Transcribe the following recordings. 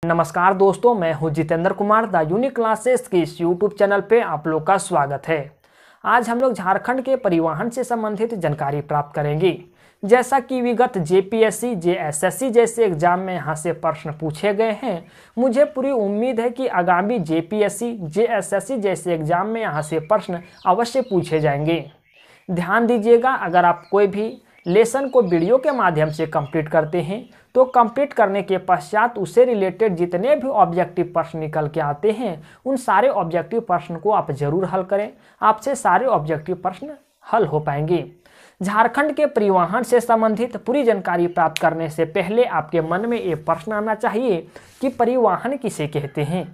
नमस्कार दोस्तों, मैं हूं Jitendra Kumar. The unique classes के इस यूट्यूब चैनल पे आप लोग का स्वागत है। आज हम लोग झारखंड के परिवहन से संबंधित जानकारी प्राप्त करेंगे। जैसा कि विगत जेपीएससी, जेएसएससी जैसे एग्जाम में यहाँ से प्रश्न पूछे गए हैं, मुझे पूरी उम्मीद है कि आगामी जेपीएससी, जेएसएससी जैसे एग्जाम में यहाँ से प्रश्न अवश्य पूछे जाएंगे। ध्यान दीजिएगा, अगर आप कोई भी लेसन को वीडियो के माध्यम से कंप्लीट करते हैं तो कंप्लीट करने के पश्चात उससे रिलेटेड जितने भी ऑब्जेक्टिव प्रश्न निकल के आते हैं उन सारे ऑब्जेक्टिव प्रश्न को आप जरूर हल करें। आपसे सारे ऑब्जेक्टिव प्रश्न हल हो पाएंगे। झारखंड के परिवहन से संबंधित पूरी जानकारी प्राप्त करने से पहले आपके मन में ये प्रश्न आना चाहिए कि परिवहन किसे कहते हैं।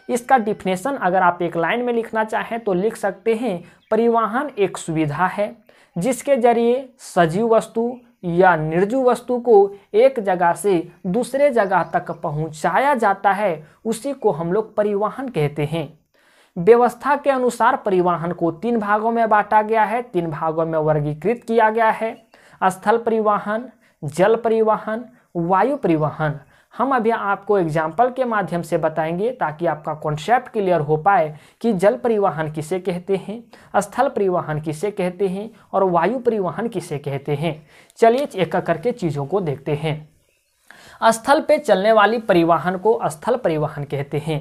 इसका डिफिनेशन अगर आप एक लाइन में लिखना चाहें तो लिख सकते हैं, परिवहन एक सुविधा है जिसके जरिए सजीव वस्तु या निर्जीव वस्तु को एक जगह से दूसरे जगह तक पहुंचाया जाता है, उसी को हम लोग परिवहन कहते हैं। व्यवस्था के अनुसार परिवहन को 3 भागों में बांटा गया है, 3 भागों में वर्गीकृत किया गया है। स्थल परिवहन, जल परिवहन, वायु परिवहन। हम अभी आपको एग्जाम्पल के माध्यम से बताएंगे ताकि आपका कॉन्सेप्ट क्लियर हो पाए कि जल परिवहन किसे कहते हैं, स्थल परिवहन किसे कहते हैं और वायु परिवहन किसे कहते हैं। चलिए एक एक करके चीज़ों को देखते हैं। स्थल पे चलने वाली परिवहन को स्थल परिवहन कहते हैं।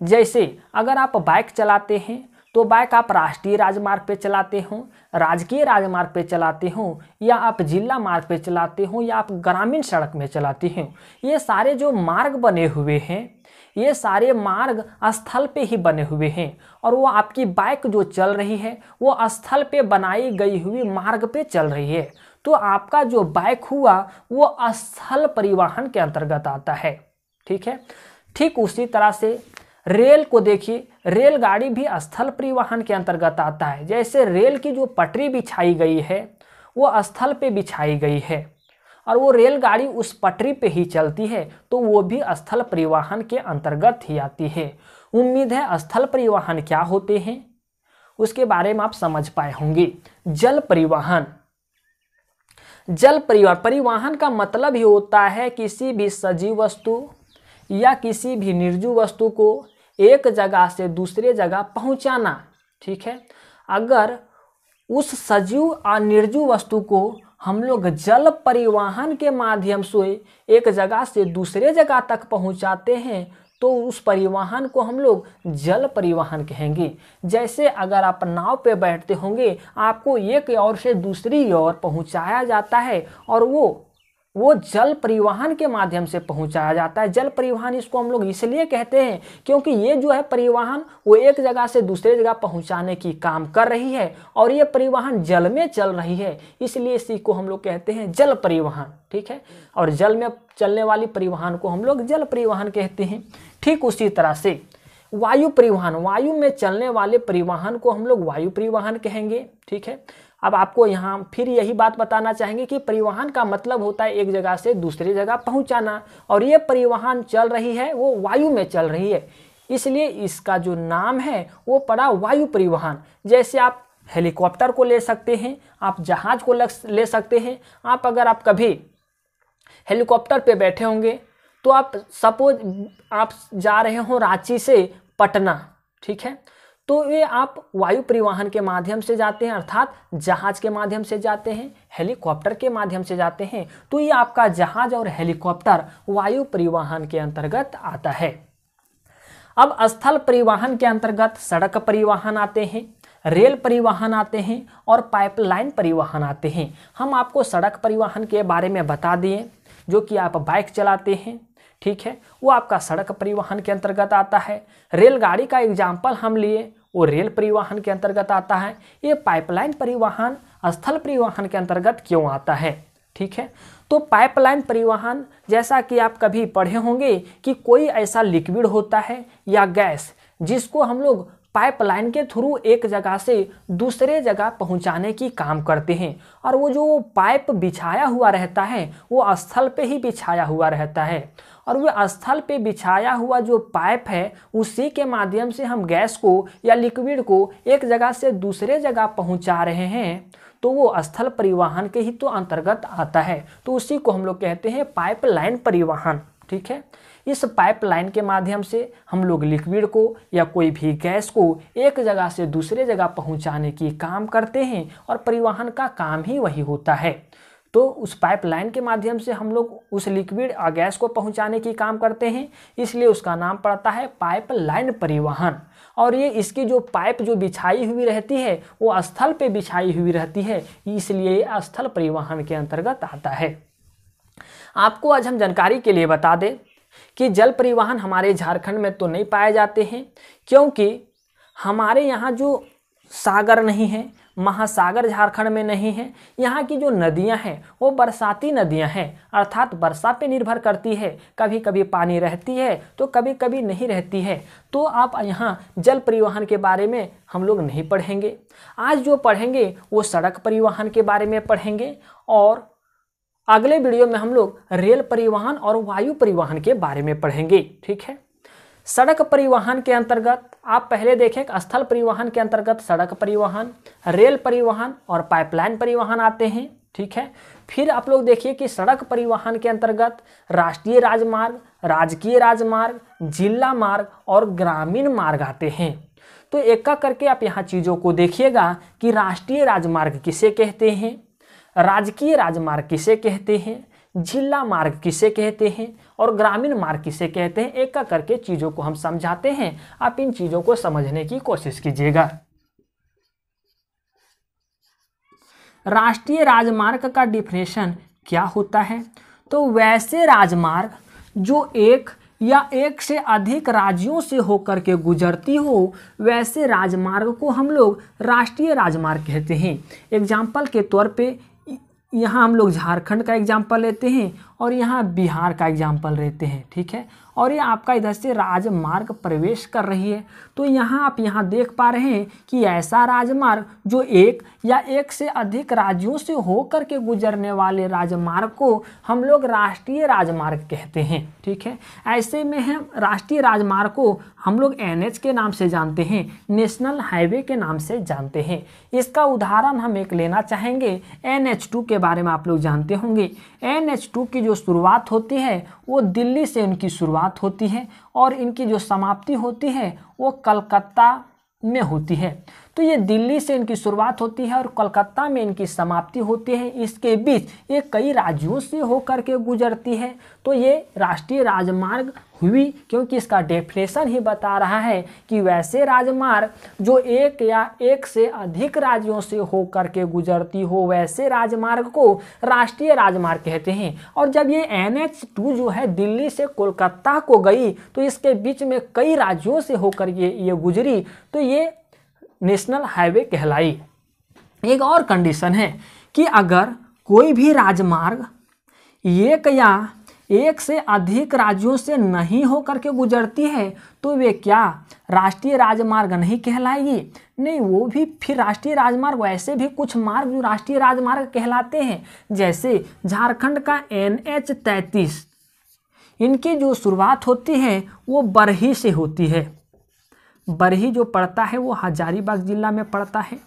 जैसे अगर आप बाइक चलाते हैं तो बाइक आप राष्ट्रीय राजमार्ग पे चलाते हो, राजकीय राजमार्ग पे चलाते हो, या आप जिला मार्ग पे चलाते हो, या आप ग्रामीण सड़क में चलाते हो, ये सारे जो मार्ग बने हुए हैं ये सारे मार्ग स्थल पे ही बने हुए हैं और वो आपकी बाइक जो चल रही है वो स्थल पे बनाई गई हुई मार्ग पे चल रही है। तो आपका जो बाइक हुआ वो स्थल परिवहन के अंतर्गत आता है। ठीक है, ठीक उसी तरह से रेल को देखिए, रेलगाड़ी भी स्थल परिवहन के अंतर्गत आता है। जैसे रेल की जो पटरी बिछाई गई है वो स्थल पे बिछाई गई है और वो रेलगाड़ी उस पटरी पे ही चलती है, तो वो भी स्थल परिवहन के अंतर्गत ही आती है। उम्मीद है स्थल परिवहन क्या होते हैं उसके बारे में आप समझ पाए होंगे। जल परिवहन, जल परिवहन का मतलब ही होता है किसी भी सजीव वस्तु या किसी भी निर्जीव वस्तु को एक जगह से दूसरे जगह पहुंचाना। ठीक है, अगर उस सजीव और निर्जीव वस्तु को हम लोग जल परिवहन के माध्यम से एक जगह से दूसरे जगह तक पहुंचाते हैं तो उस परिवहन को हम लोग जल परिवहन कहेंगे। जैसे अगर आप नाव पे बैठते होंगे, आपको एक ओर से दूसरी ओर पहुंचाया जाता है और वो जल परिवहन के माध्यम से पहुंचाया जाता है। जल परिवहन इसको हम लोग इसलिए कहते हैं क्योंकि ये जो है परिवहन वो एक जगह से दूसरे जगह पहुंचाने की काम कर रही है और ये परिवहन जल में चल रही है, इसलिए इसी को हम लोग कहते हैं जल परिवहन। ठीक है, और जल में चलने वाली परिवहन को हम लोग जल परिवहन कहते हैं। ठीक उसी तरह से वायु परिवहन, वायु में चलने वाले परिवहन को हम लोग वायु परिवहन कहेंगे। ठीक है, अब आपको यहाँ फिर यही बात बताना चाहेंगे कि परिवहन का मतलब होता है एक जगह से दूसरी जगह पहुँचाना, और ये परिवहन चल रही है वो वायु में चल रही है, इसलिए इसका जो नाम है वो पड़ा वायु परिवहन। जैसे आप हेलीकॉप्टर को ले सकते हैं, आप जहाज को ले सकते हैं। अगर आप कभी हेलीकॉप्टर पे बैठे होंगे तो आप सपोज आप जा रहे हो रांची से पटना, ठीक है, तो ये आप वायु परिवहन के माध्यम से जाते हैं, अर्थात जहाज के माध्यम से जाते हैं, हेलीकॉप्टर के माध्यम से जाते हैं, तो ये आपका जहाज और हेलीकॉप्टर वायु परिवहन के अंतर्गत आता है। अब स्थल परिवहन के अंतर्गत सड़क परिवहन आते हैं, रेल परिवहन आते हैं और पाइपलाइन परिवहन आते हैं। हम आपको सड़क परिवहन के बारे में बता दिए, जो कि आप बाइक चलाते हैं, ठीक है, वो आपका सड़क परिवहन के अंतर्गत आता है। रेलगाड़ी का एग्जाम्पल हम लिए, वो रेल परिवहन के अंतर्गत आता है। ये पाइपलाइन परिवहन स्थल परिवहन के अंतर्गत क्यों आता है? ठीक है, तो पाइपलाइन परिवहन, जैसा कि आप कभी पढ़े होंगे कि कोई ऐसा लिक्विड होता है या गैस जिसको हम लोग पाइपलाइन के थ्रू एक जगह से दूसरे जगह पहुंचाने की काम करते हैं, और वो जो पाइप बिछाया हुआ रहता है वो स्थल पे ही बिछाया हुआ रहता है, और वो स्थल पे बिछाया हुआ जो पाइप है उसी के माध्यम से हम गैस को या लिक्विड को एक जगह से दूसरे जगह पहुंचा रहे हैं, तो वो स्थल परिवहन के ही तो अंतर्गत आता है। तो उसी को हम लोग कहते हैं पाइपलाइन परिवहन। ठीक है, इस पाइपलाइन के माध्यम से हम लोग लिक्विड को या कोई भी गैस को एक जगह से दूसरे जगह पहुंचाने की काम करते हैं और परिवहन का काम ही वही होता है। तो उस पाइपलाइन के माध्यम से हम लोग उस लिक्विड और गैस को पहुंचाने की काम करते हैं, इसलिए उसका नाम पड़ता है पाइपलाइन परिवहन। और ये इसकी जो पाइप जो बिछाई हुई रहती है वो स्थल पे बिछाई हुई रहती है, इसलिए ये स्थल परिवहन के अंतर्गत आता है। आपको आज हम जानकारी के लिए बता दें कि जल परिवहन हमारे झारखंड में तो नहीं पाए जाते हैं, क्योंकि हमारे यहाँ जो सागर नहीं है, महासागर झारखंड में नहीं है। यहाँ की जो नदियाँ हैं वो बरसाती नदियाँ हैं, अर्थात वर्षा पे निर्भर करती है। कभी कभी पानी रहती है तो कभी कभी नहीं रहती है। तो आप यहाँ जल परिवहन के बारे में हम लोग नहीं पढ़ेंगे। आज जो पढ़ेंगे वो सड़क परिवहन के बारे में पढ़ेंगे, और अगले वीडियो में हम लोग रेल परिवहन और वायु परिवहन के बारे में पढ़ेंगे। ठीक है। सड़क परिवहन के अंतर्गत आप पहले देखें, स्थल परिवहन के अंतर्गत सड़क परिवहन, रेल परिवहन और पाइपलाइन परिवहन आते हैं। ठीक है। फिर आप लोग देखिए कि सड़क परिवहन के अंतर्गत राष्ट्रीय राजमार्ग, राजकीय राजमार्ग, जिला मार्ग और ग्रामीण मार्ग आते हैं। तो एक एक करके आप यहाँ चीज़ों को देखिएगा कि राष्ट्रीय राजमार्ग किसे कहते हैं, राजकीय राजमार्ग किसे कहते हैं, जिला मार्ग किसे कहते हैं और ग्रामीण मार्ग किसे कहते हैं। एक एक करके चीज़ों को हम समझाते हैं, आप इन चीज़ों को समझने की कोशिश कीजिएगा। राष्ट्रीय राजमार्ग का डिफिनेशन क्या होता है? तो वैसे राजमार्ग जो एक या एक से अधिक राज्यों से होकर के गुजरती हो, वैसे राजमार्ग को हम लोग राष्ट्रीय राजमार्ग कहते हैं। एग्जाम्पल के तौर पे यहाँ हम लोग झारखंड का एग्जाम्पल लेते हैं और यहाँ बिहार का एग्जाम्पल लेते हैं। ठीक है। और ये आपका इधर से राजमार्ग प्रवेश कर रही है। तो यहाँ आप यहाँ देख पा रहे हैं कि ऐसा राजमार्ग जो एक या एक से अधिक राज्यों से होकर के गुजरने वाले राजमार्ग को हम लोग राष्ट्रीय राजमार्ग कहते हैं। ठीक है। ऐसे में हम राष्ट्रीय राजमार्ग को हम लोग NH के नाम से जानते हैं, नेशनल हाईवे के नाम से जानते हैं। इसका उदाहरण हम एक लेना चाहेंगे, NH2 के बारे में आप लोग जानते होंगे। NH2 की जो शुरुआत होती है वो दिल्ली से इनकी शुरुआत होती है और इनकी जो समाप्ति होती है वो कलकत्ता में होती है। तो ये दिल्ली से इनकी शुरुआत होती है और कोलकाता में इनकी समाप्ति होती है। इसके बीच ये कई राज्यों से होकर के गुजरती है। तो ये राष्ट्रीय राजमार्ग हुई, क्योंकि इसका डेफिनेशन ही बता रहा है कि वैसे राजमार्ग जो एक या एक से अधिक राज्यों से होकर के गुजरती हो, वैसे राजमार्ग को राष्ट्रीय राजमार्ग कहते हैं। और जब ये NH2 जो है दिल्ली से कोलकाता को गई तो इसके बीच में कई राज्यों से होकर ये गुजरी, तो ये नेशनल हाईवे कहलाई। एक और कंडीशन है कि अगर कोई भी राजमार्ग एक या एक से अधिक राज्यों से नहीं होकर के गुजरती है तो वे क्या राष्ट्रीय राजमार्ग नहीं कहलाएगी? नहीं, वो भी फिर राष्ट्रीय राजमार्ग। वैसे भी कुछ मार्ग जो राष्ट्रीय राजमार्ग कहलाते हैं, जैसे झारखंड का NH33, इनकी जो शुरुआत होती है वो बरही से होती है। बरही जो पड़ता है वो हजारीबाग जिला में पड़ता है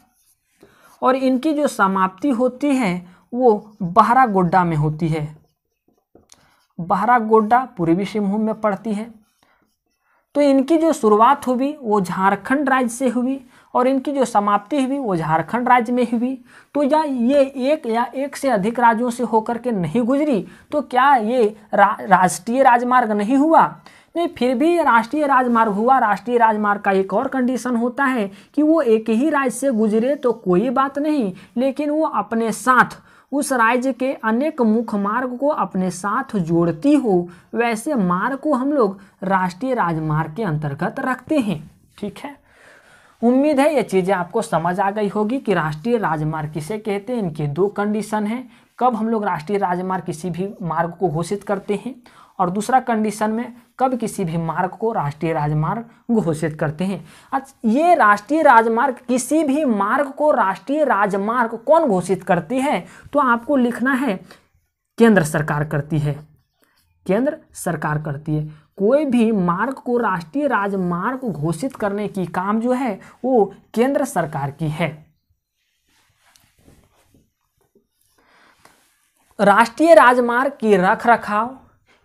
और इनकी जो समाप्ति होती है वो बहरागोड्डा में होती है। बहरागोड्डा पूर्वी सिंहभूम में पड़ती है। तो इनकी जो शुरुआत हुई वो झारखंड राज्य से हुई और इनकी जो समाप्ति हुई वो झारखंड राज्य में हुई। तो या ये एक या एक से अधिक राज्यों से होकर के नहीं गुजरी तो क्या ये राष्ट्रीय राजमार्ग नहीं हुआ? नहीं, फिर भी राष्ट्रीय राजमार्ग हुआ। राष्ट्रीय राजमार्ग का एक और कंडीशन होता है कि वो एक ही राज्य से गुजरे तो कोई बात नहीं, लेकिन वो अपने साथ उस राज्य के अनेक मुख्य मार्ग को अपने साथ जोड़ती हो, वैसे मार्ग को हम लोग राष्ट्रीय राजमार्ग के अंतर्गत रखते हैं। ठीक है। उम्मीद है ये चीज़ें आपको समझ आ गई होगी कि राष्ट्रीय राजमार्ग किसे कहते हैं। इनके दो कंडीशन हैं, कब हम लोग राष्ट्रीय राजमार्ग किसी भी मार्ग को घोषित करते हैं और दूसरा कंडीशन में कब किसी भी मार्ग को राष्ट्रीय राजमार्ग घोषित करते हैं। अच्छा, ये राष्ट्रीय राजमार्ग किसी भी मार्ग को राष्ट्रीय राजमार्ग कौन घोषित करती है? तो आपको लिखना है केंद्र सरकार करती है। केंद्र सरकार करती है। कोई भी मार्ग को राष्ट्रीय राजमार्ग घोषित करने की काम जो है वो केंद्र सरकार की है। राष्ट्रीय राजमार्ग की रख रखाव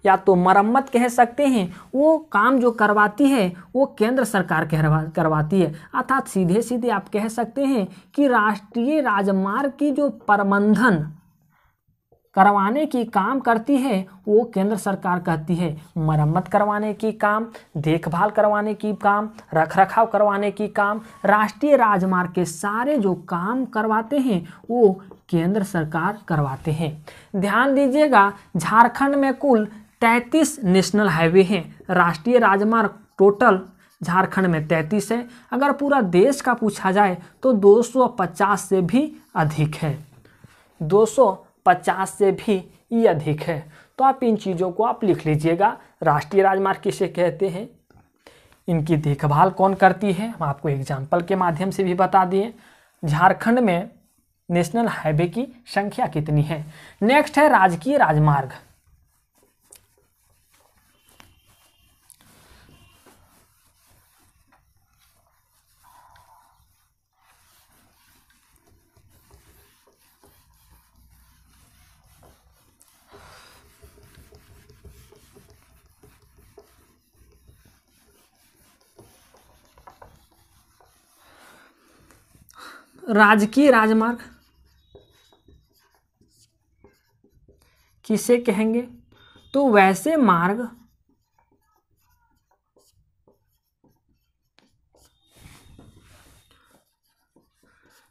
या तो मरम्मत कह सकते हैं, वो काम जो करवाती है वो केंद्र सरकार करवाती है। अर्थात सीधे सीधे आप कह सकते हैं कि राष्ट्रीय राजमार्ग की जो प्रबंधन करवाने की काम करती है वो केंद्र सरकार करती है। मरम्मत करवाने की काम, देखभाल करवाने की काम, रखरखाव करवाने की काम, राष्ट्रीय राजमार्ग के सारे जो काम करवाते हैं वो केंद्र सरकार करवाते हैं। ध्यान दीजिएगा, झारखंड में कुल 33 नेशनल हाईवे हैं। राष्ट्रीय राजमार्ग टोटल झारखंड में 33 है। अगर पूरा देश का पूछा जाए तो 250 से भी अधिक है, 250 से भी ये अधिक है। तो आप इन चीज़ों को आप लिख लीजिएगा। राष्ट्रीय राजमार्ग किसे कहते हैं, इनकी देखभाल कौन करती है, हम आपको एग्जाम्पल के माध्यम से भी बता दिए। झारखंड में नेशनल हाईवे की संख्या कितनी है। नेक्स्ट है राजकीय राजमार्ग। राजकीय राजमार्ग किसे कहेंगे, तो वैसे मार्ग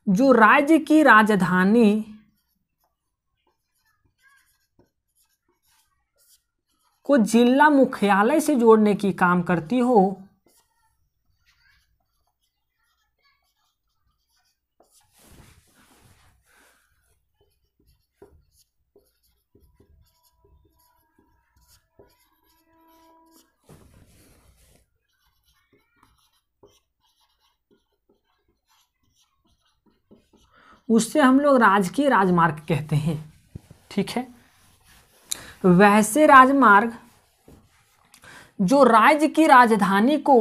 जो राज्य की राजधानी को जिला मुख्यालय से जोड़ने की काम करती हो, उससे हम लोग राजकीय राजमार्ग कहते हैं। ठीक है, वैसे राजमार्ग जो राज्य की राजधानी को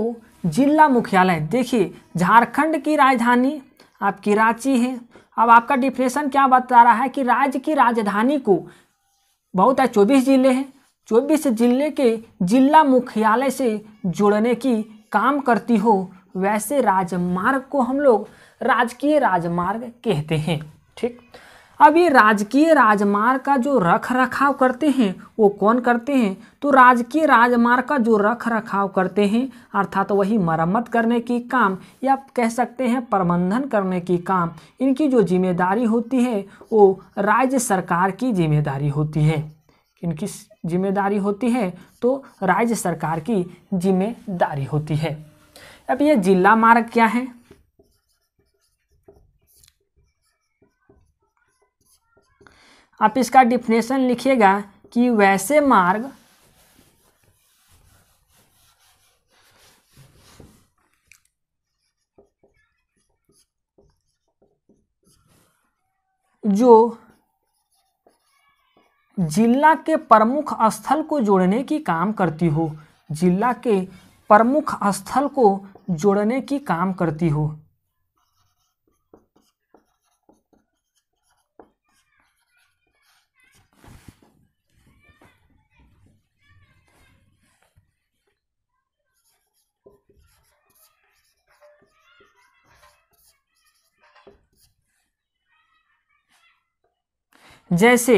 जिला मुख्यालय, देखिए झारखंड की राजधानी आपकी रांची है। अब आपका डिफिनेशन क्या बता रहा है कि राज्य की राजधानी को, बहुत है 24 जिले हैं, 24 जिले के जिला मुख्यालय से जोड़ने की काम करती हो, वैसे राजमार्ग को हम लोग राजकीय राजमार्ग कहते हैं। ठीक, अब ये राजकीय राजमार्ग का जो रख रखाव करते हैं वो कौन करते हैं, तो राजकीय राजमार्ग का जो रख रखाव करते हैं अर्थात तो वही मरम्मत करने की काम या कह सकते हैं प्रबंधन करने की काम, इनकी जो जिम्मेदारी होती है वो राज्य सरकार की जिम्मेदारी होती है। इनकी जिम्मेदारी होती है तो राज्य सरकार की जिम्मेदारी होती है। अब ये जिला मार्ग क्या है, आप इसका डिफिनेशन लिखिएगा कि वैसे मार्ग जो जिला के प्रमुख स्थल को जोड़ने की काम करती हो, जिला के प्रमुख स्थल को जोड़ने की काम करती हो। जैसे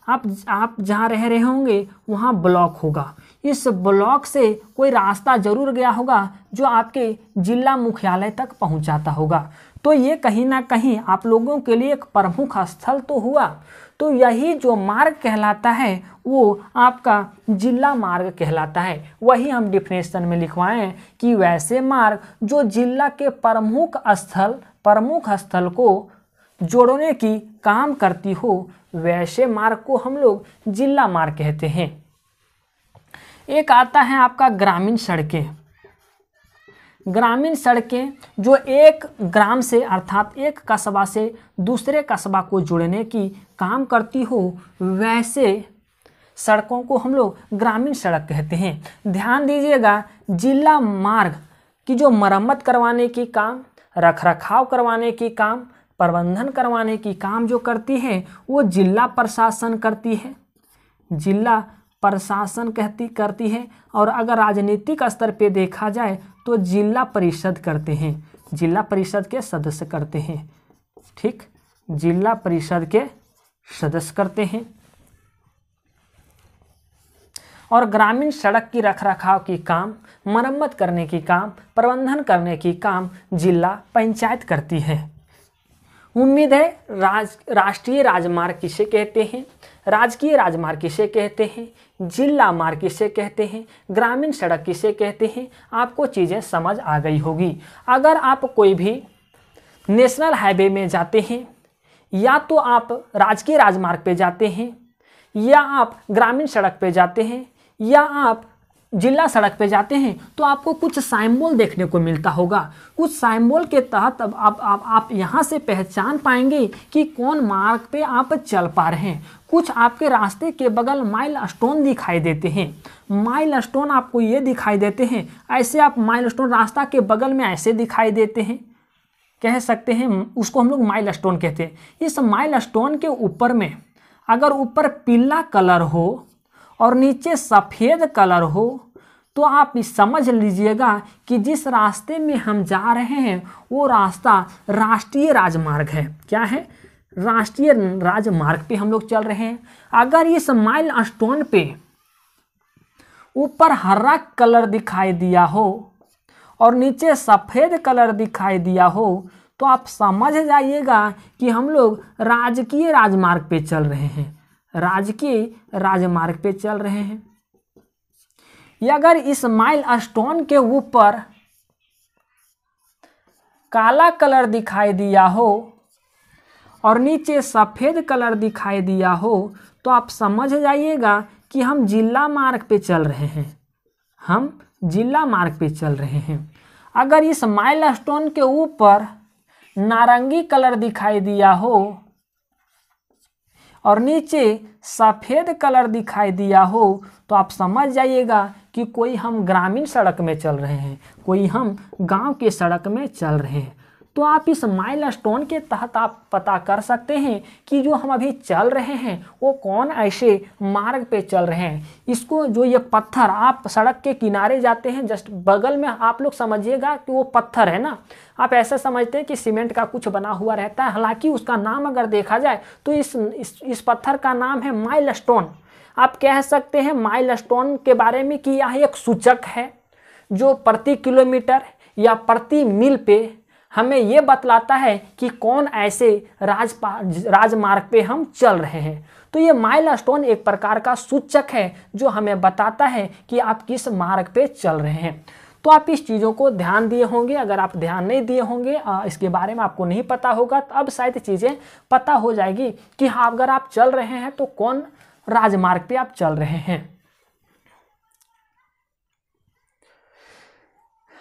आप जहाँ रह रहे होंगे वहाँ ब्लॉक होगा, इस ब्लॉक से कोई रास्ता जरूर गया होगा जो आपके जिला मुख्यालय तक पहुँचाता होगा, तो ये कहीं ना कहीं आप लोगों के लिए एक प्रमुख स्थल तो हुआ। तो यही जो मार्ग कहलाता है वो आपका जिला मार्ग कहलाता है। वही हम डिफिनेशन में लिखवाएं कि वैसे मार्ग जो जिला के प्रमुख स्थल को जोड़ने की काम करती हो, वैसे मार्ग को हम लोग जिला मार्ग कहते हैं। एक आता है आपका ग्रामीण सड़कें। ग्रामीण सड़कें जो एक ग्राम से अर्थात एक कस्बा से दूसरे कस्बा को जोड़ने की काम करती हो, वैसे सड़कों को हम लोग ग्रामीण सड़क कहते हैं। ध्यान दीजिएगा, जिला मार्ग की जो मरम्मत करवाने की काम, रखरखाव करवाने की काम, प्रबंधन करवाने की काम जो करती है वो जिला प्रशासन करती है। जिला प्रशासन करती है, और अगर राजनीतिक स्तर पे देखा जाए तो जिला परिषद करते हैं, जिला परिषद के सदस्य करते हैं। ठीक, जिला परिषद के सदस्य करते हैं। और ग्रामीण सड़क की रखरखाव की काम, मरम्मत करने की काम, प्रबंधन करने की काम जिला पंचायत करती है। उम्मीद है राष्ट्रीय राजमार्ग किसे कहते हैं, राजकीय राजमार्ग किसे कहते हैं, जिला मार्ग किसे कहते हैं, ग्रामीण सड़क किसे कहते हैं, आपको चीज़ें समझ आ गई होगी। अगर आप कोई भी नेशनल हाईवे में जाते हैं, या तो आप राजकीय राजमार्ग पे जाते हैं, या आप ग्रामीण सड़क पे जाते हैं, या आप जिला सड़क पे जाते हैं, तो आपको कुछ साइम्बोल देखने को मिलता होगा। कुछ साइम्बोल के तहत अब आप यहाँ से पहचान पाएंगे कि कौन मार्ग पे आप चल पा रहे हैं। कुछ आपके रास्ते के बगल माइल स्टोन दिखाई देते हैं, माइल स्टोन आपको ये दिखाई देते हैं, ऐसे आप माइल स्टोन रास्ता के बगल में ऐसे दिखाई देते हैं, कह सकते हैं उसको हम लोग माइल स्टोन कहते हैं। इस माइल स्टोन के ऊपर में अगर ऊपर पीला कलर हो और नीचे सफ़ेद कलर हो, तो आप समझ लीजिएगा कि जिस रास्ते में हम जा रहे हैं वो रास्ता राष्ट्रीय राजमार्ग है। क्या है? राष्ट्रीय राजमार्ग पे हम लोग चल रहे हैं। अगर इस माइल स्टोन पे ऊपर हरा कलर दिखाई दिया हो और नीचे सफ़ेद कलर दिखाई दिया हो, तो आप समझ जाइएगा कि हम लोग राजकीय राजमार्ग पे चल रहे हैं, राजकीय राजमार्ग पे चल रहे हैं। या अगर इस माइल स्टोन के ऊपर काला कलर दिखाई दिया हो और नीचे सफ़ेद कलर दिखाई दिया हो, तो आप समझ जाइएगा कि हम जिला मार्ग पे चल रहे हैं, हम जिला मार्ग पे चल रहे हैं। अगर इस माइल स्टोन के ऊपर नारंगी कलर दिखाई दिया हो और नीचे सफ़ेद कलर दिखाई दिया हो, तो आप समझ जाइएगा कि कोई हम ग्रामीण सड़क में चल रहे हैं, कोई हम गांव के सड़क में चल रहे हैं। तो आप इस माइल स्टोन के तहत आप पता कर सकते हैं कि जो हम अभी चल रहे हैं वो कौन ऐसे मार्ग पे चल रहे हैं। इसको जो ये पत्थर, आप सड़क के किनारे जाते हैं, जस्ट बगल में आप लोग समझिएगा कि वो पत्थर है ना, आप ऐसा समझते हैं कि सीमेंट का कुछ बना हुआ रहता है, हालांकि उसका नाम अगर देखा जाए तो इस पत्थर का नाम है माइल स्टोन। आप कह सकते हैं माइल स्टोन के बारे में कि यह एक सूचक है जो प्रति किलोमीटर या प्रति मील पे हमें ये बतलाता है कि कौन ऐसे राजमार्ग पे हम चल रहे हैं। तो ये माइल स्टोन एक प्रकार का सूचक है जो हमें बताता है कि आप किस मार्ग पे चल रहे हैं। तो आप इस चीज़ों को ध्यान दिए होंगे। अगर आप ध्यान नहीं दिए होंगे, इसके बारे में आपको नहीं पता होगा, तो अब शायद चीज़ें पता हो जाएगी कि हाँ, अगर आप चल रहे हैं तो कौन राजमार्ग पे आप चल रहे हैं।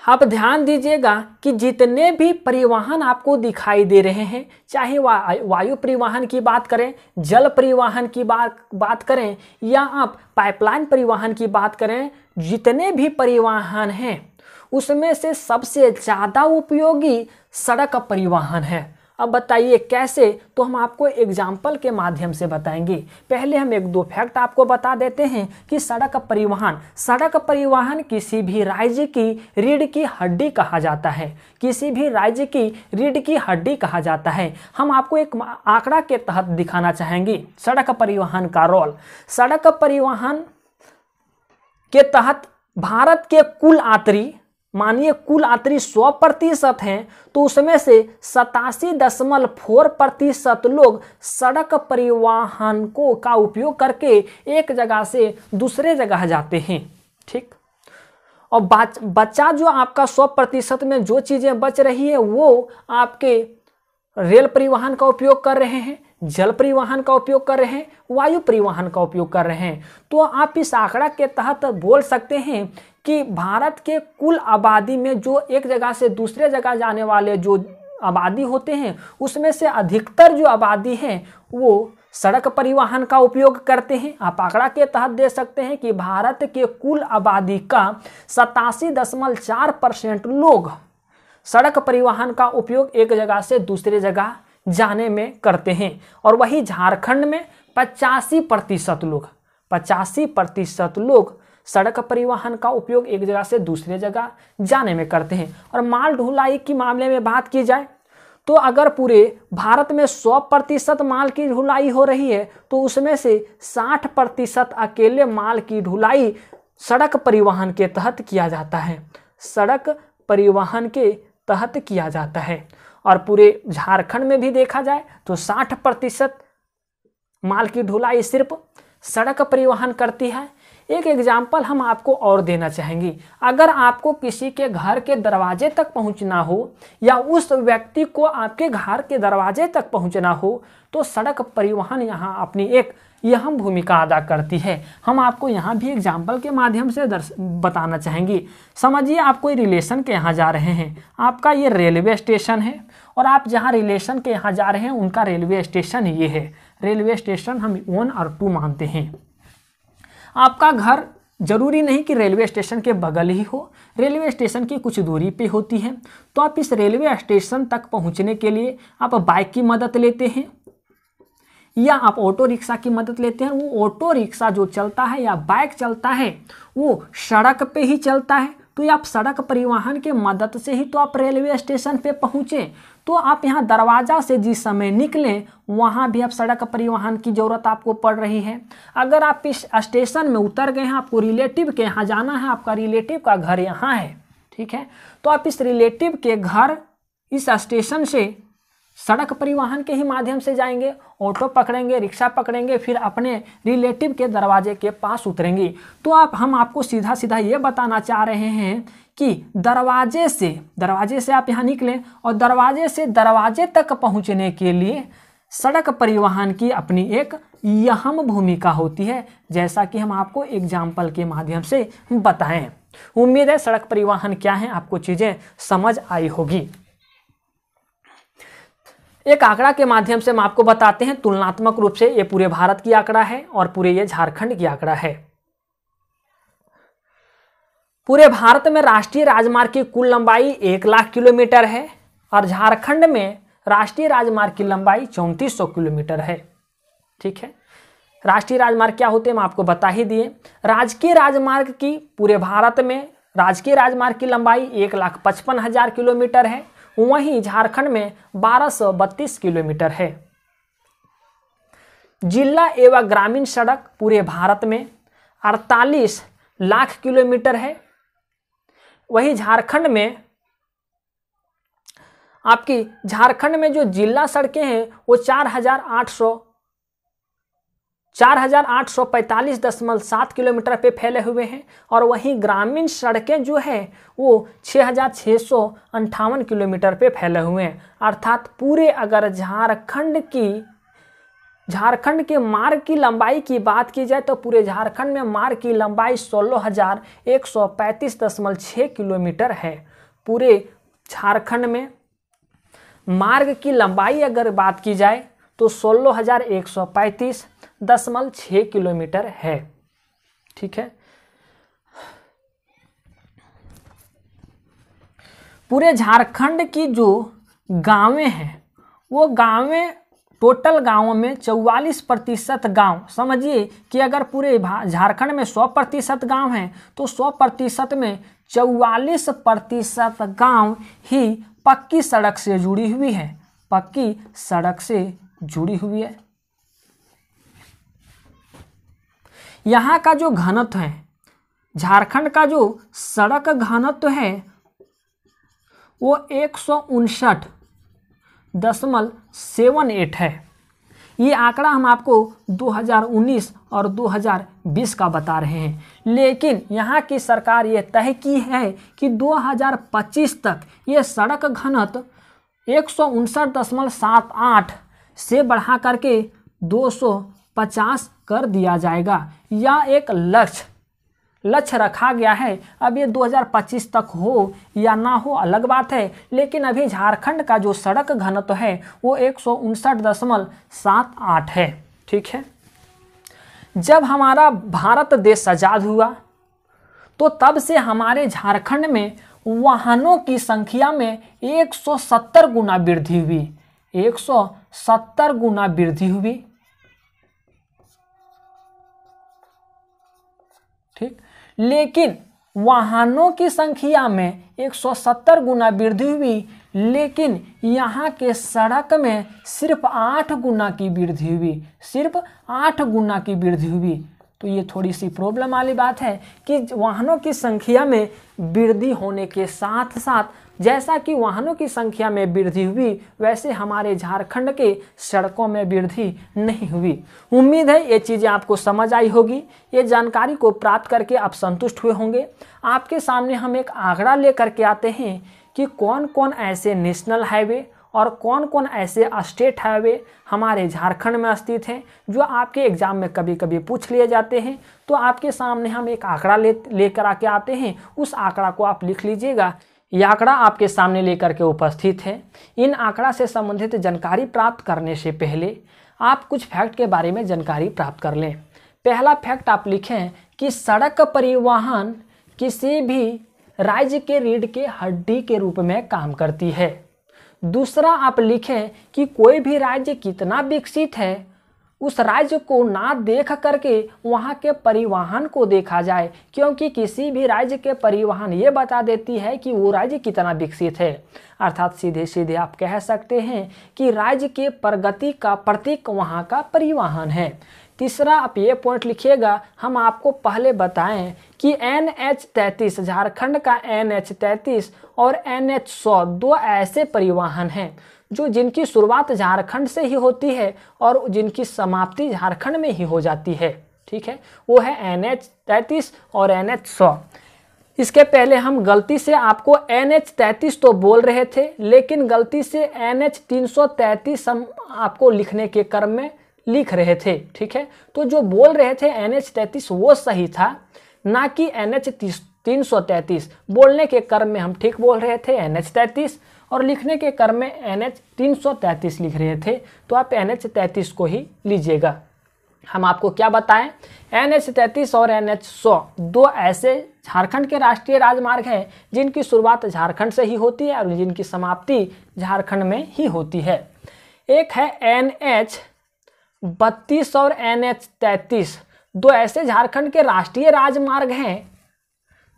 आप ध्यान दीजिएगा कि जितने भी परिवहन आपको दिखाई दे रहे हैं, चाहे वायु परिवहन की बात करें, जल परिवहन की बात करें, या आप पाइपलाइन परिवहन की बात करें, जितने भी परिवहन हैं उसमें से सबसे ज़्यादा उपयोगी सड़क परिवहन है। अब बताइए कैसे? तो हम आपको एग्जाम्पल के माध्यम से बताएंगे। पहले हम एक दो फैक्ट आपको बता देते हैं कि सड़क परिवहन किसी भी राज्य की रीढ़ की हड्डी कहा जाता है, किसी भी राज्य की रीढ़ की हड्डी कहा जाता है। हम आपको एक आंकड़ा के तहत दिखाना चाहेंगे सड़क परिवहन का रोल। सड़क परिवहन के तहत भारत के कुल यात्री, मानिए कुल यात्री 100% हैं, तो उसमें से 87.4% लोग सड़क परिवहन का उपयोग करके एक जगह से दूसरे जगह जाते हैं। ठीक, और बचा जो आपका 100% में जो चीज़ें बच रही है वो आपके रेल परिवहन का उपयोग कर रहे हैं, जल परिवहन का उपयोग कर रहे हैं, वायु परिवहन का उपयोग कर रहे हैं। तो आप इस आंकड़ा के तहत बोल सकते हैं कि भारत के कुल आबादी में जो एक जगह से दूसरे जगह जाने वाले जो आबादी होते हैं, उसमें से अधिकतर जो आबादी है वो सड़क परिवहन का उपयोग करते हैं। आप आंकड़ा के तहत दे सकते हैं कि भारत के कुल आबादी का 87.4% लोग सड़क परिवहन का उपयोग एक जगह से दूसरे जगह जाने में करते हैं। और वही झारखंड में 85% लोग, 85% लोग सड़क परिवहन का उपयोग एक जगह से दूसरे जगह जाने में करते हैं। और माल ढुलाई के मामले में बात की जाए तो अगर पूरे भारत में 100% माल की ढुलाई हो रही है तो उसमें से 60% अकेले माल की ढुलाई सड़क परिवहन के तहत किया जाता है, सड़क परिवहन के तहत किया जाता है। और पूरे झारखंड में भी देखा जाए तो 60% माल की ढुलाई सिर्फ सड़क परिवहन करती है। एक एग्जाम्पल हम आपको और देना चाहेंगे, अगर आपको किसी के घर के दरवाजे तक पहुंचना हो या उस व्यक्ति को आपके घर के दरवाजे तक पहुंचना हो तो सड़क परिवहन यहाँ अपनी एक अहम भूमिका अदा करती है। हम आपको यहाँ भी एग्जाम्पल के माध्यम से बताना चाहेंगे। समझिए आप कोई रिलेशन के यहाँ जा रहे हैं, आपका ये रेलवे स्टेशन है और आप जहाँ रिलेशन के यहाँ जा रहे हैं उनका रेलवे स्टेशन ये है। रेलवे स्टेशन हम 1 और 2 मानते हैं। आपका घर जरूरी नहीं कि रेलवे स्टेशन के बगल ही हो, रेलवे स्टेशन की कुछ दूरी पे होती है। तो आप इस रेलवे स्टेशन तक पहुंचने के लिए आप बाइक की मदद लेते हैं या आप ऑटो रिक्शा की मदद लेते हैं। वो ऑटो रिक्शा जो चलता है या बाइक चलता है वो सड़क पे ही चलता है, तो आप सड़क परिवहन के मदद से ही तो आप रेलवे स्टेशन पे पहुँचे। तो आप यहाँ दरवाजा से जिस समय निकलें वहाँ भी आप सड़क परिवहन की ज़रूरत आपको पड़ रही है। अगर आप इस स्टेशन में उतर गए हैं, आपको रिलेटिव के यहाँ जाना है, आपका रिलेटिव का घर यहाँ है, ठीक है, तो आप इस रिलेटिव के घर इस स्टेशन से सड़क परिवहन के ही माध्यम से जाएंगे, ऑटो पकड़ेंगे, रिक्शा पकड़ेंगे, फिर अपने रिलेटिव के दरवाजे के पास उतरेंगे। तो हम आपको सीधा सीधा ये बताना चाह रहे हैं कि दरवाजे से आप यहाँ निकलें और दरवाजे से दरवाजे तक पहुँचने के लिए सड़क परिवहन की अपनी एक अहम भूमिका होती है, जैसा कि हम आपको एग्जाम्पल के माध्यम से बताएं। उम्मीद है सड़क परिवहन क्या है आपको चीज़ें समझ आई होगी। एक आंकड़ा के माध्यम से हम आपको बताते हैं, तुलनात्मक रूप से ये पूरे भारत की आंकड़ा है और पूरे ये झारखंड की आंकड़ा है। पूरे भारत में राष्ट्रीय राजमार्ग की कुल लंबाई 1 लाख किलोमीटर है और झारखंड में राष्ट्रीय राजमार्ग की लंबाई 3400 किलोमीटर है। ठीक है, राष्ट्रीय राजमार्ग क्या होते हैं हम आपको बता ही दिए। राजकीय राजमार्ग की पूरे भारत में राजकीय राजमार्ग की लंबाई 1,55,000 किलोमीटर है, वहीं झारखंड में 1232 किलोमीटर है। जिला एवं ग्रामीण सड़क पूरे भारत में 48 लाख किलोमीटर है, वही झारखंड में जो जिला सड़कें हैं वो 4,845.7 किलोमीटर पे फैले हुए हैं और वहीं ग्रामीण सड़कें जो है वो 6,658 किलोमीटर पे फैले हुए हैं। अर्थात पूरे अगर झारखंड के मार्ग की लंबाई की बात की जाए तो पूरे झारखंड में मार्ग की लंबाई 16,135.6 किलोमीटर है। पूरे झारखंड में मार्ग की लंबाई अगर बात की जाए तो 16,135.6 किलोमीटर है। ठीक है, पूरे झारखंड की जो गांवें हैं वो गांवें टोटल गांवों में 44% गांव, समझिए कि अगर पूरे झारखंड में 100% गांव हैं तो 100% में 44% गांव ही पक्की सड़क से जुड़ी हुई है, पक्की सड़क से जुड़ी हुई है। यहाँ का जो घनत्व है, झारखंड का जो सड़क घनत्व है वो 159.78 है। ये आंकड़ा हम आपको 2019 और 2020 का बता रहे हैं, लेकिन यहाँ की सरकार ये तय की है कि 2025 तक ये सड़क घनत्व 159.78 से बढ़ा करके 250 कर दिया जाएगा, या एक लक्ष्य रखा गया है। अब ये 2025 तक हो या ना हो अलग बात है, लेकिन अभी झारखंड का जो सड़क घनत्व है वो 159.78 है। ठीक है, जब हमारा भारत देश आज़ाद हुआ तो तब से हमारे झारखंड में वाहनों की संख्या में 170 गुना वृद्धि हुई, 170 गुना वृद्धि हुई। ठीक। लेकिन वाहनों की संख्या में 170 गुना वृद्धि हुई, लेकिन यहाँ के सड़क में सिर्फ 8 गुना की वृद्धि हुई, सिर्फ 8 गुना की वृद्धि हुई। तो ये थोड़ी सी प्रॉब्लम वाली बात है कि वाहनों की संख्या में वृद्धि होने के साथ साथ जैसा कि वाहनों की संख्या में वृद्धि हुई वैसे हमारे झारखंड के सड़कों में वृद्धि नहीं हुई। उम्मीद है ये चीज़ें आपको समझ आई होगी। ये जानकारी को प्राप्त करके आप संतुष्ट हुए होंगे। आपके सामने हम एक आंकड़ा लेकर के आते हैं कि कौन कौन ऐसे नेशनल हाईवे और कौन कौन ऐसे स्टेट हाईवे हमारे झारखंड में स्थित हैं जो आपके एग्जाम में कभी कभी पूछ लिए जाते हैं। तो आपके सामने हम एक आंकड़ा लेकर आके आते हैं, उस आंकड़ा को आप लिख लीजिएगा। यह आंकड़ा आपके सामने लेकर के उपस्थित है। इन आंकड़ा से संबंधित जानकारी प्राप्त करने से पहले आप कुछ फैक्ट के बारे में जानकारी प्राप्त कर लें। पहला फैक्ट आप लिखें कि सड़क परिवहन किसी भी राज्य के रीढ़ के हड्डी के रूप में काम करती है। दूसरा आप लिखें कि कोई भी राज्य कितना विकसित है उस राज्य को ना देख करके वहाँ के परिवहन को देखा जाए, क्योंकि किसी भी राज्य के परिवहन ये बता देती है कि वो राज्य कितना विकसित है। अर्थात सीधे सीधे आप कह सकते हैं कि राज्य के प्रगति का प्रतीक वहाँ का परिवहन है। तीसरा आप ये पॉइंट लिखिएगा, हम आपको पहले बताएं कि NH-33 झारखंड का NH-33 और NH-100 दो ऐसे परिवहन हैं जो जिनकी शुरुआत झारखंड से ही होती है और जिनकी समाप्ति झारखंड में ही हो जाती है। ठीक है, वो है NH-33 और NH-100। इसके पहले हम गलती से आपको NH-33 तो बोल रहे थे, लेकिन गलती से NH-333 हम आपको लिखने के क्रम में लिख रहे थे। ठीक है, तो जो बोल रहे थे NH-33 वो सही था, ना कि NH-333। बोलने के क्रम में हम ठीक बोल रहे थे NH-33 और लिखने के क्रम में NH-333 लिख रहे थे, तो आप NH-33 को ही लीजिएगा। हम आपको क्या बताएं, NH-33 और NH-100 दो ऐसे झारखंड के राष्ट्रीय राजमार्ग हैं जिनकी शुरुआत झारखंड से ही होती है और जिनकी समाप्ति झारखंड में ही होती है। एक है NH-32 और NH-33, दो ऐसे झारखंड के राष्ट्रीय राजमार्ग हैं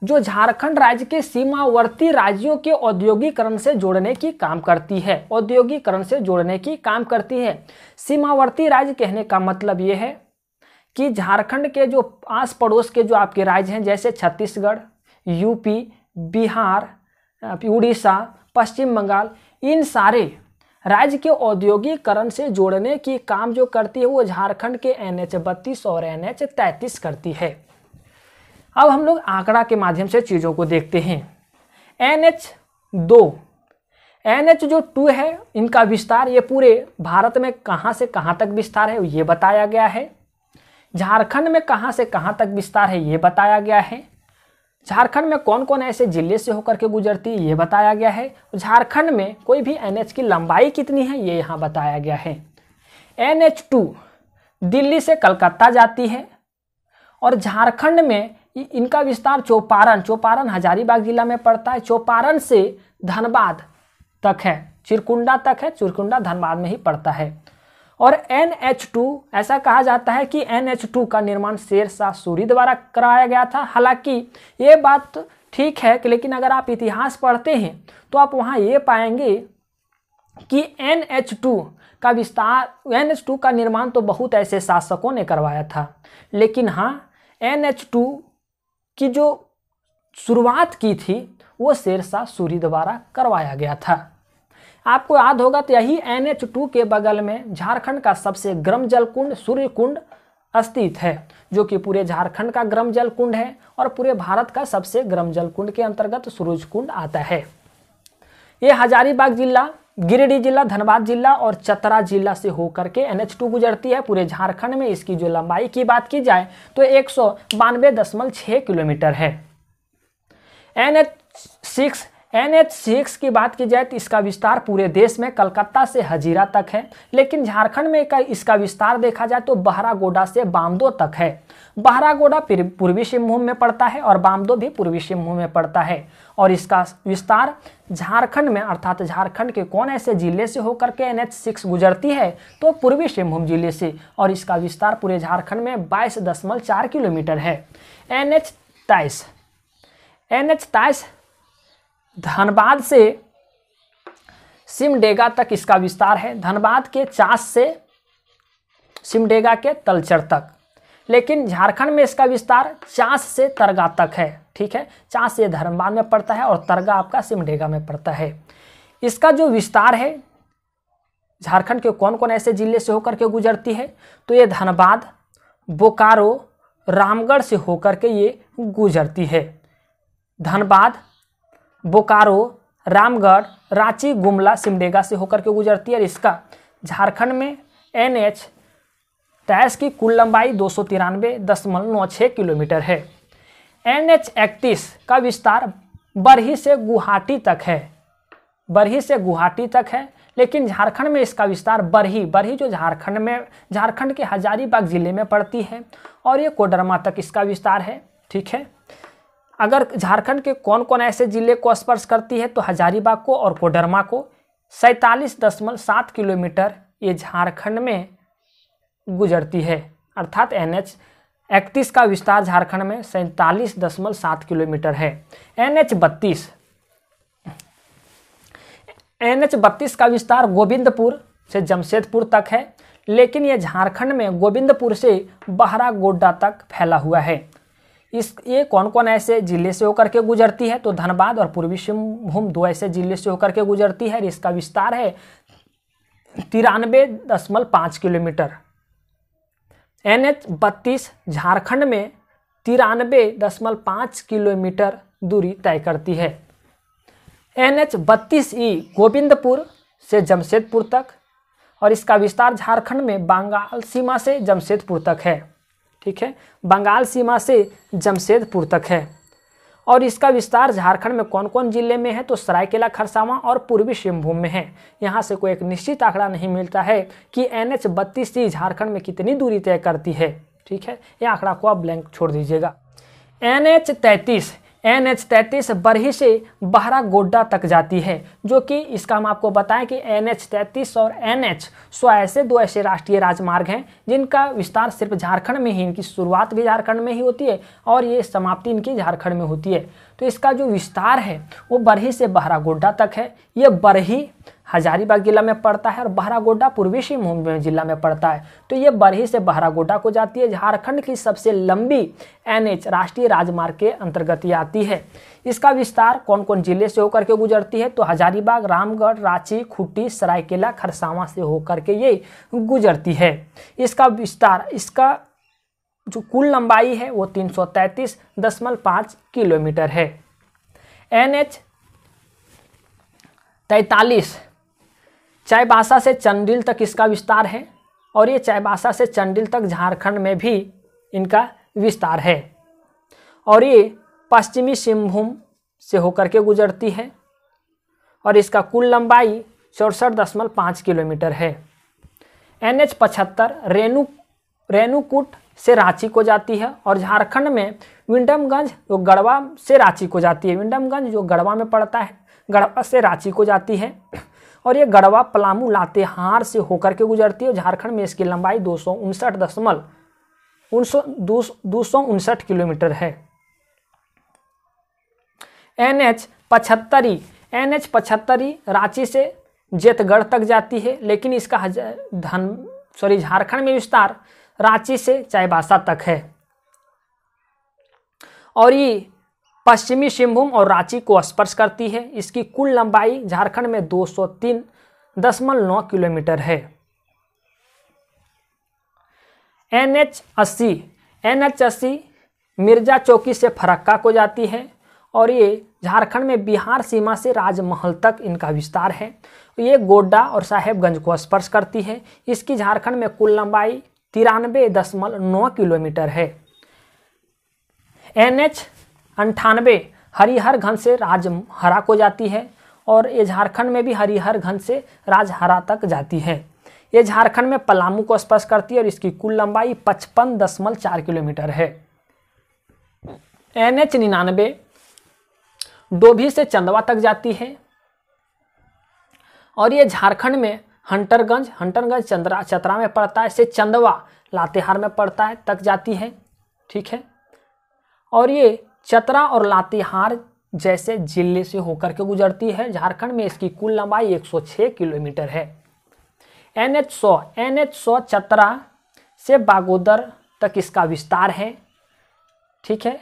जो झारखंड राज्य के सीमावर्ती राज्यों के औद्योगिकरण से जोड़ने की काम करती है। औद्योगिकरण से जोड़ने की काम करती है। सीमावर्ती राज्य कहने का मतलब ये है कि झारखंड के जो आस पड़ोस के जो आपके राज्य हैं, जैसे छत्तीसगढ़, यूपी, बिहार, उड़ीसा, पश्चिम बंगाल, इन सारे राज्य के औद्योगिकरण से जोड़ने की काम जो करती है वो झारखंड के NH-32 और NH-33 करती है। अब हम लोग आंकड़ा के माध्यम से चीज़ों को देखते हैं। NH जो 2 है, इनका विस्तार ये पूरे भारत में कहाँ से कहाँ तक विस्तार है ये बताया गया है। झारखंड में कहाँ से कहाँ तक विस्तार है ये बताया गया है। झारखंड में कौन कौन ऐसे जिले से होकर के गुजरती है ये बताया गया है। झारखंड में कोई भी NH की लंबाई कितनी है ये यहाँ बताया गया है। NH-2 दिल्ली से कलकत्ता जाती है और झारखंड में इनका विस्तार चौपारण हजारीबाग जिला में पड़ता है। चौपारण से धनबाद तक है, चिरकुंडा तक है, चिरकुंडा धनबाद में ही पड़ता है। और NH-2 ऐसा कहा जाता है कि NH-2 का निर्माण शेरशाह सूरी द्वारा कराया गया था। हालांकि ये बात ठीक है कि लेकिन अगर आप इतिहास पढ़ते हैं तो आप वहाँ ये पाएंगे कि NH-2 का विस्तार, NH-2 का निर्माण तो बहुत ऐसे शासकों ने करवाया था, लेकिन हाँ NH-2 की जो शुरुआत की थी वो शेरशाह सूरी द्वारा करवाया गया था। आपको याद होगा तो यही NH-2 के बगल में झारखंड का सबसे गर्म जल कुंड सूर्य कुंड स्थित है, जो कि पूरे झारखंड का गर्म जल कुंड है और पूरे भारत का सबसे गर्म जल कुंड के अंतर्गत सूरज कुंड आता है। ये हजारीबाग जिला, गिरिडीह जिला, धनबाद जिला और चतरा जिला से होकर के NH-2 गुजरती है। पूरे झारखंड में इसकी जो लंबाई की बात की जाए तो 192.6 किलोमीटर है। NH-6 NH6 की बात की जाए तो इसका विस्तार पूरे देश में कलकत्ता से हजीरा तक है, लेकिन झारखंड में इसका विस्तार देखा जाए तो बहरागोड़ा से बामदो तक है। बहरागोड़ा पूर्वी सिंहभूम में पड़ता है और बामदो भी पूर्वी सिंहभूम में पड़ता है। और इसका विस्तार झारखंड में अर्थात झारखंड के कौन ऐसे जिले से होकर के NH6 गुजरती है, तो पूर्वी सिंहभूम जिले से, और इसका विस्तार पूरे झारखंड में 22.4 किलोमीटर है। NH23 धनबाद से सिमडेगा तक इसका विस्तार है, धनबाद के चास से सिमडेगा के तलचर तक। लेकिन झारखंड में इसका विस्तार चास से तरगा तक है। ठीक है, चास ये धनबाद में पड़ता है और तरगा आपका सिमडेगा में पड़ता है। इसका जो विस्तार है झारखंड के कौन कौन ऐसे जिले से होकर के गुजरती है, तो ये धनबाद, बोकारो, रामगढ़ से होकर के ये गुजरती है। धनबाद, बोकारो, रामगढ़, रांची, गुमला, सिमडेगा से होकर के गुजरती है। और इसका झारखंड में NH23 की कुल लंबाई 293.96 किलोमीटर है। NH31 का विस्तार बरही से गुवाहाटी तक है, बरही से गुवाहाटी तक है। लेकिन झारखंड में इसका विस्तार बरही जो झारखंड के हजारीबाग जिले में पड़ती है, और ये कोडरमा तक इसका विस्तार है। ठीक है, अगर झारखंड के कौन कौन ऐसे जिले को स्पर्श करती है, तो हजारीबाग को और कोडरमा को 47.7 किलोमीटर ये झारखंड में गुजरती है। अर्थात NH31 का विस्तार झारखंड में 47.7 किलोमीटर है। NH32 का विस्तार गोविंदपुर से जमशेदपुर तक है, लेकिन यह झारखंड में गोविंदपुर से बहरागोड़ा तक फैला हुआ है। ये कौन कौन ऐसे जिले से होकर के गुजरती है, तो धनबाद और पूर्वी सिंहभूम 2 ऐसे जिले से होकर के गुजरती है। इसका विस्तार है 93.5 किलोमीटर। NH32 झारखंड में 93.5 किलोमीटर दूरी तय करती है। NH32E गोविंदपुर से जमशेदपुर तक, और इसका विस्तार झारखंड में बंगाल सीमा से जमशेदपुर तक है। ठीक है, बंगाल सीमा से जमशेदपुर तक है। और इसका विस्तार झारखंड में कौन कौन जिले में है, तो सरायकेला, खरसावां और पूर्वी सिंहभूम में है। यहाँ से कोई एक निश्चित आंकड़ा नहीं मिलता है कि NH32 झारखंड में कितनी दूरी तय करती है। ठीक है, ये आंकड़ा को आप ब्लैंक छोड़ दीजिएगा। NH33 बरही से बहरागोड़ा तक जाती है, जो कि इसका हम आपको बताएं कि NH33 और NH100 ऐसे 2 ऐसे राष्ट्रीय राजमार्ग हैं जिनका विस्तार सिर्फ झारखंड में ही, इनकी शुरुआत भी झारखंड में ही होती है और ये समाप्ति इनकी झारखंड में होती है। तो इसका जो विस्तार है वो बरही से बहरागोड़ा तक है। ये बरही हजारीबाग जिला में पड़ता है और बहरागोड़ा पूर्वी सिंहभूम जिला में पड़ता है। तो ये बरही से बहरागोड़ा को जाती है। झारखंड की सबसे लंबी NH राष्ट्रीय राजमार्ग के अंतर्गत ये आती है। इसका विस्तार कौन कौन जिले से होकर के गुजरती है, तो हजारीबाग, रामगढ़, रांची, खूंटी, सरायकेला, खरसावां से होकर के ये गुजरती है। इसका विस्तार, इसका जो कुल लंबाई है वो 333.5 किलोमीटर है। NH43 चाईबासा से चंडिल तक इसका विस्तार है, और ये चाईबासा से चंडिल तक झारखंड में भी इनका विस्तार है, और ये पश्चिमी सिंहभूम से होकर के गुजरती है, और इसका कुल लंबाई 64.5 किलोमीटर है। NH75 रेणुकूट से रांची को जाती है, और झारखंड में विंडमगंज जो गढ़वा से रांची को जाती है, विंडमगंज जो गढ़वा में पड़ता है, गढ़वा से रांची को जाती है, और ये गढ़वा, पलामू, लातेहार से होकर के गुजरती है। झारखंड में इसकी लंबाई 259 किलोमीटर है। NH75 रांची से जेतगढ़ तक जाती है, लेकिन इसका झारखंड में विस्तार रांची से चाईबासा तक है, और ये पश्चिमी सिंहभूम और रांची को स्पर्श करती है। इसकी कुल लंबाई झारखंड में 203.9 किलोमीटर है। NH80 मिर्जा चौकी से फरक्का को जाती है, और ये झारखंड में बिहार सीमा से राजमहल तक इनका विस्तार है। ये गोड्डा और साहेबगंज को स्पर्श करती है। इसकी झारखंड में कुल लंबाई 93.9 किलोमीटर है। NH98 हरिहर घन से राजहरा को जाती है और ये झारखंड में भी हरिहर घन से राजहरा तक जाती है। ये झारखंड में पलामू को स्पर्श करती है और इसकी कुल लंबाई 55.4 किलोमीटर है। NH99 डोभी से चंदवा तक जाती है और ये झारखंड में हंटरगंज चतरा में पड़ता है, से चंदवा लातेहार में पड़ता है तक जाती है। ठीक है, और ये चतरा और लातेहार जैसे जिले से होकर के गुजरती है। झारखंड में इसकी कुल लंबाई 106 किलोमीटर है। NH100 चतरा से बागोदर तक इसका विस्तार है। ठीक है,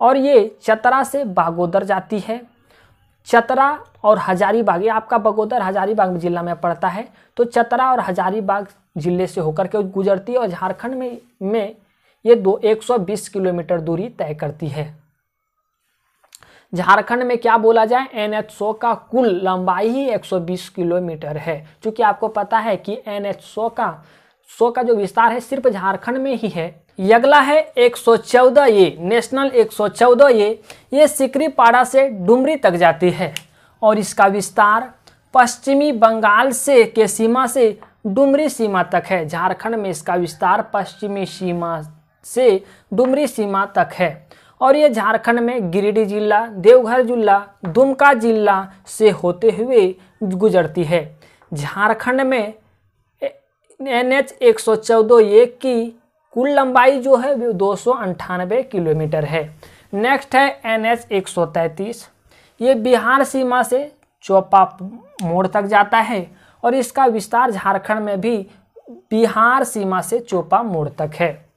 और ये चतरा से बागोदर जाती है। चतरा और हजारीबाग, ये आपका बागोदर हजारीबाग जिला में पड़ता है, तो चतरा और हजारीबाग जिले से होकर के गुजरती है और झारखंड में ये 120 किलोमीटर दूरी तय करती है। झारखंड में क्या बोला जाए, NH100 का कुल लंबाई ही 120 किलोमीटर है। क्योंकि आपको पता है कि NH100 का जो विस्तार है सिर्फ झारखंड में ही है। अगला है 114 ये नेशनल 114 ये सिकरीपाड़ा से डुमरी तक जाती है और इसका विस्तार पश्चिमी बंगाल से के सीमा से डुमरी सीमा तक है। झारखंड में इसका विस्तार पश्चिमी सीमा से डुमरी सीमा तक है और ये झारखंड में गिरिडीह जिला, देवघर जिला, दुमका जिला से होते हुए गुजरती है। झारखंड में NH114 ये की कुल लंबाई जो है वो 298 किलोमीटर है। नेक्स्ट है NH133, ये बिहार सीमा से चोपा मोड़ तक जाता है और इसका विस्तार झारखंड में भी बिहार सीमा से चोपा मोड़ तक है।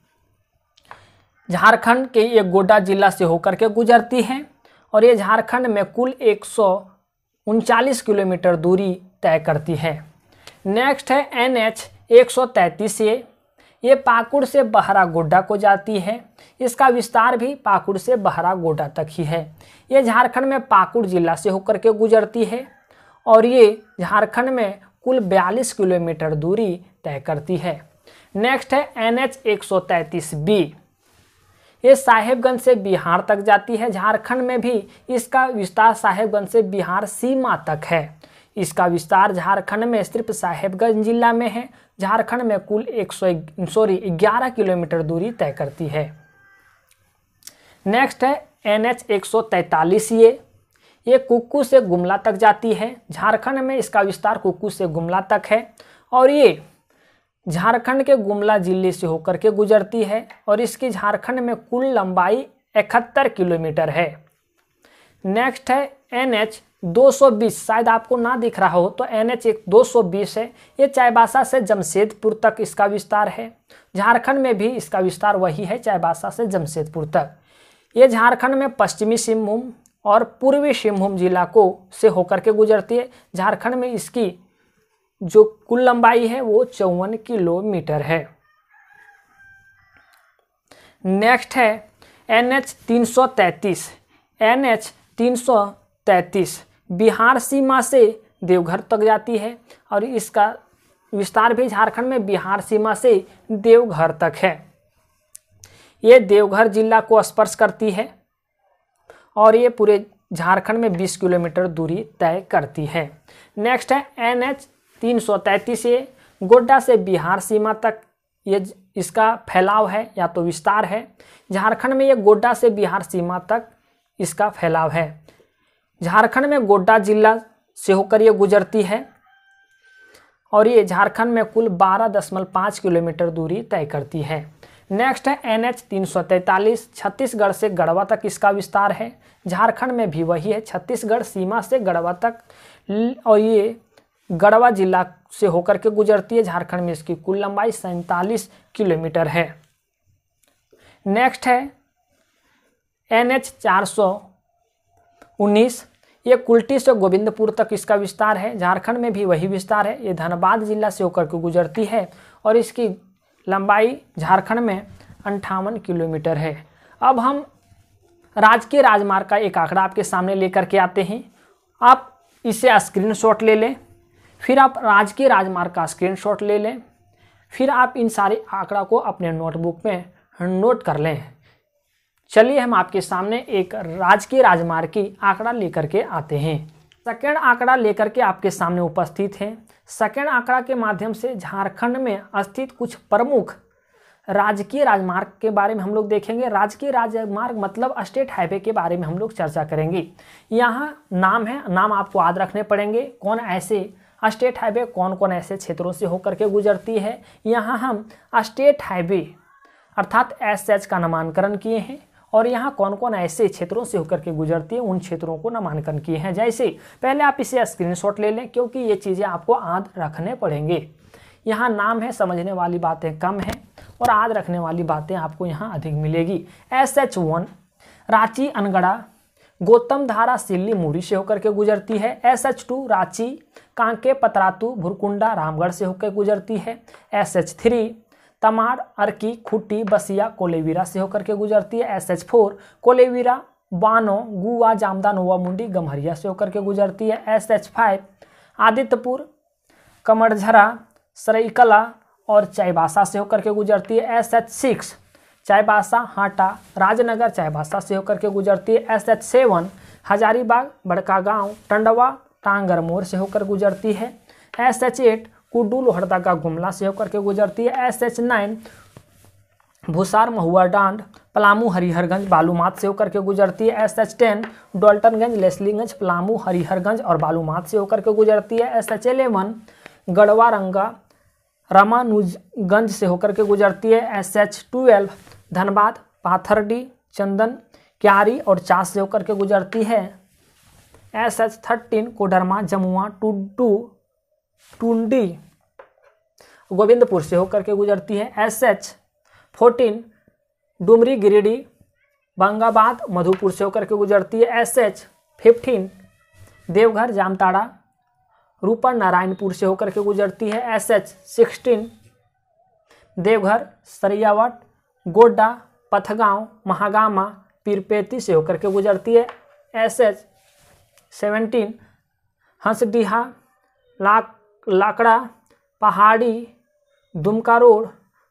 झारखंड के ये गोड्डा जिला से होकर के गुजरती है और ये झारखंड में कुल 139 किलोमीटर दूरी तय करती है। नेक्स्ट है NH133 ये पाकुड़ से बहरा गोड्डा को जाती है। इसका विस्तार भी पाकुड़ से बहरा गोड्डा तक ही है। ये झारखंड में पाकुड़ जिला से होकर के गुजरती है और ये झारखंड में कुल 42 किलोमीटर दूरी तय करती है। नेक्स्ट है NH133B, ये साहेबगंज से बिहार तक जाती है। झारखंड में भी इसका विस्तार साहेबगंज से बिहार सीमा तक है। इसका विस्तार झारखंड में सिर्फ साहेबगंज जिला में है। झारखंड में कुल 11 किलोमीटर दूरी तय करती है। नेक्स्ट है NH143 ये कुक्कू से गुमला तक जाती है। झारखंड में इसका विस्तार कुक्कू से गुमला तक है और ये झारखंड के गुमला जिले से होकर के गुजरती है और इसकी झारखंड में कुल लंबाई 71 किलोमीटर है। नेक्स्ट है NH220, शायद आपको ना दिख रहा हो तो NH220 है। ये चाईबासा से जमशेदपुर तक इसका विस्तार है। झारखंड में भी इसका विस्तार वही है, चाईबासा से जमशेदपुर तक। ये झारखंड में पश्चिमी सिंहभूम और पूर्वी सिंहभूम जिला को से होकर के गुजरती है। झारखंड में इसकी जो कुल लंबाई है वो 54 किलोमीटर है। नेक्स्ट है NH333 बिहार सीमा से देवघर तक जाती है और इसका विस्तार भी झारखंड में बिहार सीमा से देवघर तक है। ये देवघर जिला को स्पर्श करती है और ये पूरे झारखंड में 20 किलोमीटर दूरी तय करती है। नेक्स्ट है NH333 ये गोड्डा से बिहार सीमा तक ये इसका फैलाव है या तो विस्तार है। झारखंड में ये गोड्डा से बिहार सीमा तक इसका फैलाव है। झारखंड में गोड्डा जिला से होकर ये गुजरती है और ये झारखंड में कुल 12.5 किलोमीटर दूरी तय करती है। नेक्स्ट है NH343 छत्तीसगढ़ से गढ़वा तक इसका विस्तार है। झारखंड में भी वही है, छत्तीसगढ़ सीमा से गढ़वा तक और ये गढ़वा जिला से होकर के गुजरती है। झारखंड में इसकी कुल लंबाई 47 किलोमीटर है। नेक्स्ट है NH419 ये कुल्टी से गोविंदपुर तक इसका विस्तार है। झारखंड में भी वही विस्तार है। ये धनबाद जिला से होकर के गुजरती है और इसकी लंबाई झारखंड में 58 किलोमीटर है। अब हम राजकीय राजमार्ग का एक आंकड़ा आपके सामने लेकर के आते हैं। आप इसे स्क्रीनशॉट ले लें, फिर आप राजकीय राजमार्ग का स्क्रीनशॉट ले लें, फिर आप इन सारे आंकड़ा को अपने नोटबुक में नोट कर लें। चलिए हम आपके सामने एक राजकीय राजमार्ग की आंकड़ा लेकर के आते हैं। सेकंड आंकड़ा लेकर के आपके सामने उपस्थित है। सेकंड आंकड़ा के माध्यम से झारखंड में स्थित कुछ प्रमुख राजकीय राजमार्ग के बारे में हम लोग देखेंगे। राजकीय राजमार्ग मतलब स्टेट हाईवे के बारे में हम लोग चर्चा करेंगे। यहाँ नाम है, नाम आपको याद रखने पड़ेंगे। कौन ऐसे स्टेट हाईवे कौन कौन ऐसे क्षेत्रों से होकर के गुजरती है। यहाँ हम स्टेट हाईवे अर्थात SH का नामांकन किए हैं और यहाँ कौन कौन ऐसे क्षेत्रों से होकर के गुजरती है उन क्षेत्रों को नामांकन किए हैं। जैसे पहले आप इसे स्क्रीनशॉट ले लें क्योंकि ये चीज़ें आपको याद रखने पड़ेंगे। यहाँ नाम है, समझने वाली बातें कम है और याद रखने वाली बातें आपको यहाँ अधिक मिलेगी। SH1 रांची अनगढ़ा गौतम धारा सिल्ली मुरी से होकर के गुजरती है। SH2 रांची कांके पतरातू भुरकुंडा रामगढ़ से होकर गुजरती है। SH3 तमाड़ अर्की खुट्टी बसिया कोलेवीरा से होकर के गुजरती है। SH4 कोलेवीरा बानो गुआ जामदा नोवा मुंडी गम्हरिया से होकर के गुजरती है। SH5 आदित्यपुर कमरझरा सरायकला और चाईबासा से होकर के गुजरती है। SH6 चाईबासा हाटा राजनगर चाईबासा से होकर के गुजरती है। SH7 हजारीबाग बड़कागांव टंडवा टांगरमोर से होकर गुजरती है। SH8 कुड्डू लोहरदगा गुमला से होकर के गुजरती है। SH9 भूसार महुआ डांड पलामू हरिहरगंज बालूमाथ से होकर के गुजरती है। SH10 डॉल्टनगंज लेस्लीगंज पलामू हरिहरगंज और बालूमाथ से होकर के गुजरती है। SH11 गढ़वा रंगा रामानुजगंज से होकर के गुजरती है। SH12 धनबाद पाथरडी चंदन क्यारी और चास से होकर के गुजरती है। SH13 कोडरमा जमुआ टूंडी गोविंदपुर से होकर के गुजरती है। SH14 डुमरी गिरिडीह बंगाबाद मधुपुर से होकर के गुजरती है। SH15 देवघर जामताड़ा रूपन नारायणपुर से होकर के गुजरती है। SH16 देवघर सरियावट गोड्डा पथगांव महागामा पीरपेती से होकर के गुजरती है। SH17 हंसडीहा लाकड़ा पहाड़ी दुमका रोड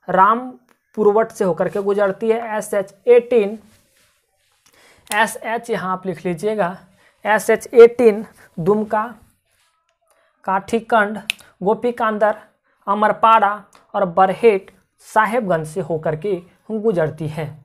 रामपुरवट से होकर के गुजरती है। SH18 SH यहाँ आप लिख लीजिएगा। SH18 दुमका काठीकंड गोपीकांदर अमरपाड़ा और बरहेट साहेबगंज से होकर के गुजरती है।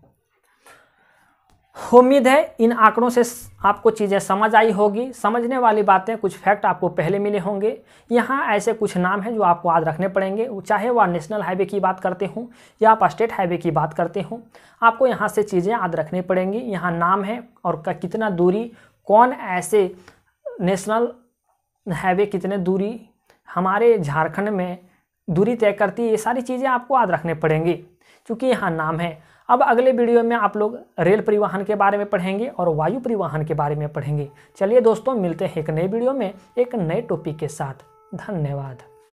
उम्मीद है इन आंकड़ों से आपको चीज़ें समझ आई होगी। समझने वाली बातें कुछ फैक्ट आपको पहले मिले होंगे। यहाँ ऐसे कुछ नाम हैं जो आपको याद रखने पड़ेंगे, चाहे वह नेशनल हाईवे की बात करते हों या आप स्टेट हाईवे की बात करते हों, आपको यहाँ से चीज़ें याद रखनी पड़ेंगी। यहाँ नाम है और कितना दूरी, कौन ऐसे नेशनल हाईवे कितने दूरी हमारे झारखंड में दूरी तय करती है, ये सारी चीज़ें आपको याद रखने पड़ेंगी क्योंकि यहाँ नाम है। अब अगले वीडियो में आप लोग रेल परिवहन के बारे में पढ़ेंगे और वायु परिवहन के बारे में पढ़ेंगे। चलिए दोस्तों, मिलते हैं एक नए वीडियो में एक नए टॉपिक के साथ। धन्यवाद।